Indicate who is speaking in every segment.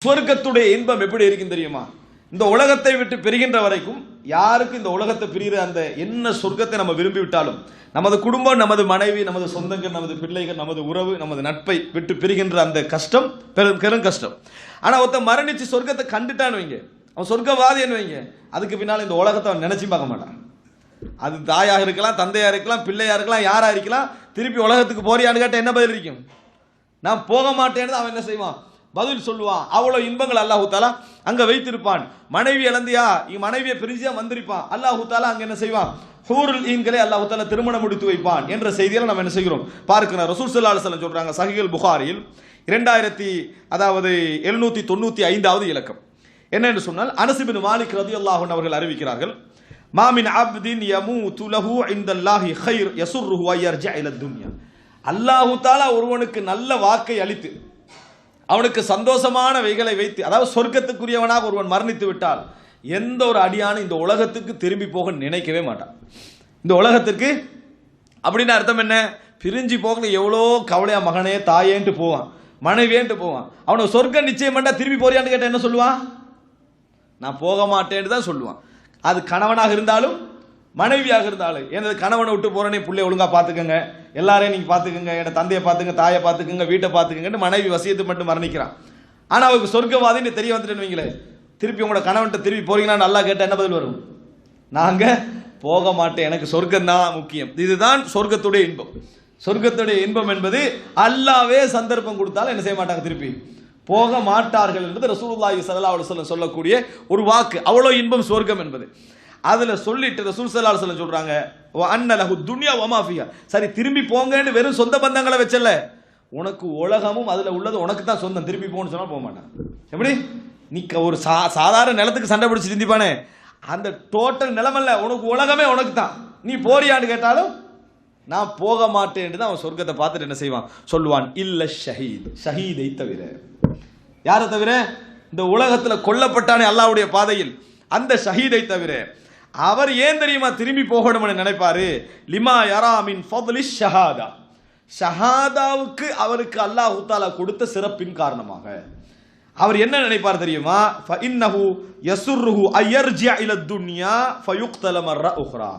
Speaker 1: சொர்க்கத்துடைய இன்பம் எப்படி இருக்கும் தெரியுமா? இந்த உலகத்தை விட்டு பிரிகின்ற வரைக்கும் யாருக்கு இந்த உலகத்தை பிரிகிற அந்த என்ன சொர்க்கத்தை நம்ம விரும்பி விட்டாலும் நமது குடும்பம், நமது மனைவி, நமது சொந்தங்கள், நமது பிள்ளைகள், நமது உறவு, நமது நட்பை விட்டு பிரிகின்ற அந்த கஷ்டம் பெரும் கஷ்டம். ஆனா ஒருத்த மரணிச்சு சொர்க்கத்தை கண்டுட்டான்னு வைங்க, அவன் சொர்க்கவாதின்னு வைங்க, அதுக்கு பின்னால் இந்த உலகத்தை அவன் நினைச்சு பார்க்க மாட்டான். அது தாயாக இருக்கலாம், தந்தையா இருக்கலாம், பிள்ளையா இருக்கலாம், யாரா இருக்கலாம். திருப்பி உலகத்துக்கு போறியான்னு கேட்ட என்ன பதில் இருக்கும்? நான் போக மாட்டேன்னு அவன் என்ன செய்வான்? பதில் சொல்லுவான். அவ்வளவு இன்பங்கள் அல்லாஹு தாலா அங்க வைத்திருப்பான். மனைவி இழந்தியா, மனைவியை பிரிஞ்சியா வந்திருப்பான். அல்லாஹு தாலா அங்க என்ன செய்வான்? ஹூருல் ஈன்களை அல்லாஹு தாலா திருமணம் முடித்து வைப்பான் என்ற செய்தியை நம்ம என்ன செய்கிறோம் பார்க்கிறோம். ரசூல் ஸல்லல்லாஹு அலைஹி வஸல்லம் சொல்றாங்க, சஹீஹுல் புகாரியில் 2795வது இலக்கம் என்ன என்று சொன்னால், அனஸ் இப்னு மாலிக் ரலியல்லாஹு அன்ஹு அவர்கள் அறிவிக்கிறார்கள், மாமின் அப்தின் யமூது லஹு இன்தல்லாஹி கைர் யசுர்ருஹு வ யர்ஜஅ இல துன்யா. அல்லாஹு தாலா ஒருவனுக்கு நல்ல வாக்கை அளித்து அவனுக்கு சந்தோஷமான வைகளை வைத்து, அதாவது சொர்க்கத்துக்குரியவனாக ஒருவன் மரணித்து விட்டால் எந்த ஒரு அடியானும் இந்த உலகத்துக்கு திரும்பி போக நினைக்கவே மாட்டான். இந்த உலகத்திற்கு அப்படின்னு அர்த்தம் என்ன? பிரிஞ்சு போக எவ்வளோ கவலையா மகனே தாயேன்ட்டு போவான், மனைவியேன்ட்டு போவான். அவனுக்கு சொர்க்கம் நிச்சயம் பண்ணா திரும்பி போறியான்னு கேட்ட என்ன சொல்லுவான்? நான் போக மாட்டேன்னு தான் சொல்லுவான். அது கணவனாக இருந்தாலும் மனைவியாக இருந்தாலும், எனது கணவனை விட்டு போறேனே, பிள்ளை ஒழுங்கா பாத்துக்கங்க, எல்லாரையும் நீங்க பாத்துக்கங்க, என் தந்தையை பாத்துங்க, தாயை பாத்துக்கங்க, வீட்டை பாத்துக்கங்கன்னு மனைவி வசியத்து மட்டும் மரணிக்கிறான். ஆனா அவருக்கு சொர்க்கவாதின்னு தெரிய வந்துட்டேன்னு வைங்களேன், திருப்பி உங்களோட கணவன்கிட்ட திருப்பி போறீங்கன்னா நல்லா கேட்ட என்ன பதில் வரும்? நாங்க போக மாட்டேன், எனக்கு சொர்க்கம் தான் முக்கியம். இதுதான் சொர்க்கத்துடைய இன்பம். சொர்க்கத்துடைய இன்பம் என்பது அல்லாவே சந்தர்ப்பம் கொடுத்தாலும் என்ன செய்ய மாட்டாங்க, திருப்பி போக மாட்டார்கள் என்பது ரசூலுல்லாஹி ஸல்லல்லாஹு அலைஹி வஸல்லம் சொல்லக்கூடிய ஒரு வாக்கு. அவ்வளோ இன்பம் சொர்க்கம் என்பது. அதுல சொல்லிட்டு ரசூல் ஸல்லல்லாஹு அலைஹி வஸல்லம் சொல்றாங்க, வ அன்ன லஹு துன்யா வ மா ஃபிஹா. சரி, திரும்பி போங்கன்னு வெறும் சொந்த பந்தங்களை வெச்சல, உனக்கு உலகமும் அதுல உள்ளது உனக்கு தான் சொந்தம், திருப்பி போன்னு சொன்னா போக மாட்டான். எப்படி நீ ஒரு சாதாரண நிலத்துக்கு சண்டை பிடிச்சி திந்திப்பானே, அந்த டோட்டல் நிலமல்ல, உனக்கு உலகமே உனக்கு தான், நீ போறியான்னு கேட்டாலும் நான் போக மாட்டேன் தான் அவன் சொர்க்கத்தை பார்த்துட்டு என்ன செய்வான்? சொல்லுவான், இல்ல ஷஹீத், ஷஹீதை தவிர. யாரை தவிர? இந்த உலகத்துல கொல்லப்பட்டானே அல்லாஹ்வுடைய பாதையில், அந்த ஷஹீதை தவிர. அவர் ஏன் தெரியுமா திரும்பி போகணும்னு நினைப்பாரு? லிமா யரா மின் ஃபضل ஷஹாதா, ஷஹாதாவுக்கு அவருக்கு அல்லாஹ் தஆலா கொடுத்த சிறப்பின் காரணமாக அவர் என்ன நினைப்பார் தெரியுமா? ஃபஇன்னஹு யசுர்ருஹு அயர்ஜிஅ இல துன்யா ஃபயுக்தல மர்ர உக்ரா.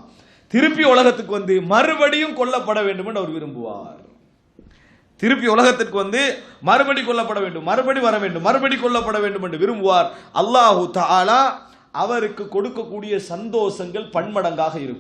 Speaker 1: திருப்பி உலகத்துக்கு வந்து மறுபடியும் கொல்லப்பட வேண்டும் என்று அவர் விரும்புவார். திருப்பி உலகத்திற்கு வந்து மறுபடி கொல்லப்பட வேண்டும், மறுபடி வர வேண்டும், மறுபடி கொல்லப்பட வேண்டும் என்று விரும்புவார். அல்லாஹு தஆலா அவருக்கு கொடுக்கக்கூடிய சந்தோஷங்கள் பன்மடங்காக இருக்கும்.